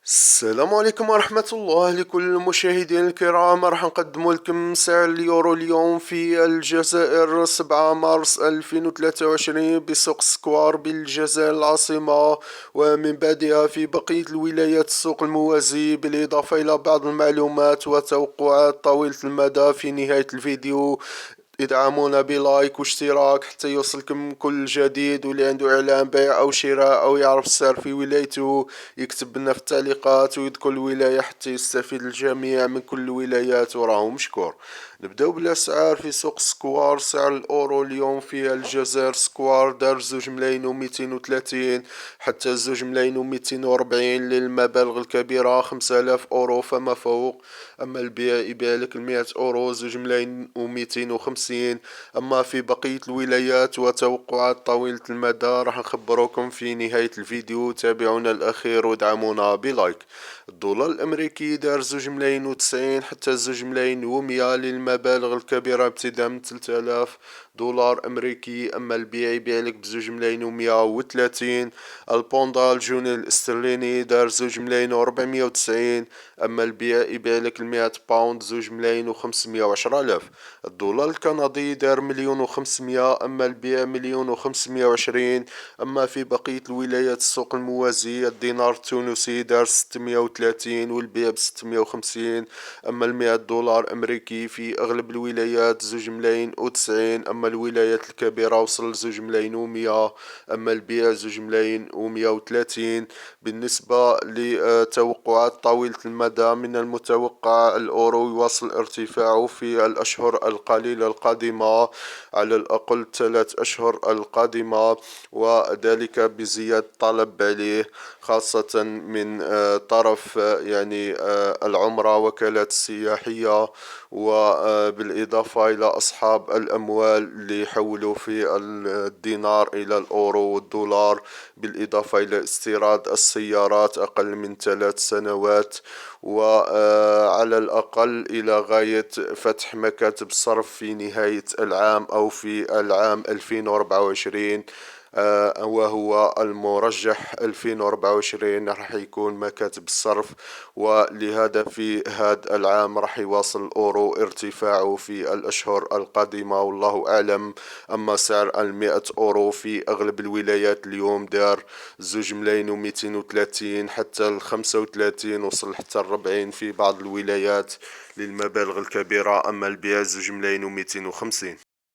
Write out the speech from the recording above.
السلام عليكم ورحمة الله لكل المشاهدين الكرام. راح نقدم لكم سعر اليورو اليوم في الجزائر 7 مارس 2023 بسوق سكوار بالجزائر العاصمة، ومن بعدها في بقية الولايات السوق الموازي، بالإضافة إلى بعض المعلومات وتوقعات طويلة المدى في نهاية الفيديو. ادعمونا بلايك واشتراك حتى يوصلكم كل جديد، واللي عنده اعلان بيع او شراء او يعرف السعر في ولايته يكتب لنا في التعليقات ويذكر الولاية حتى يستفيد الجميع من كل الولايات، وراهو مشكور. نبداو بالاسعار في سوق سكوار. سعر الاورو اليوم في الجزائر سكوار دار 2,230 حتى 2,240 للمبالغ الكبيرة 5,000 اورو فما فوق. اما البيع يبيع لك 100 اورو 2,250. اما في بقية الولايات وتوقعات طويلة المدى راح نخبروكم في نهاية الفيديو. تابعونا الاخير ودعمونا بلايك. الدولار الامريكي دار 2,090 حتى 2,100 للمبالغ الكبيرة ابتداء من 3000 دولار امريكي. اما البيع يبيع لك ب2,130. البوندا الجنيه الاسترليني دار 2,490. اما البيع يبيع لك 100 باوند 2,510,000. الدولار الكندي دار 1,500,000. اما البيع 1,520,000. اما في بقية الولايات السوق الموازي الدينار التونسي دار 630 والبيع ب650. اما 100 دولار امريكي في اغلب الولايات 2,090. اما الولايات الكبيرة وصل 2,100. اما البيع 2,130. بالنسبة لتوقعات طويلة المدى، من المتوقع الأورو يواصل ارتفاعه في الأشهر القليلة القادمة، على الأقل 3 أشهر القادمة، وذلك بزيادة طلب عليه خاصة من طرف العمرة وكالات السياحية، وبالإضافة إلى أصحاب الأموال اللي يحولوا في الدينار إلى الأورو والدولار، بالإضافة إلى استيراد السيارات أقل من 3 سنوات، وعلى الأقل إلى غاية فتح مكاتب صرف في نهاية العام أو في العام 2024. وهو المرجح 2024 راح يكون مكاتب الصرف، ولهذا في هذا العام راح يواصل الأورو ارتفاعه في الأشهر القادمة والله أعلم. أما سعر 100 أورو في أغلب الولايات اليوم دار 2,230 حتى 35، وصل حتى 40 في بعض الولايات للمبالغ الكبيرة. أما البيع 2,250.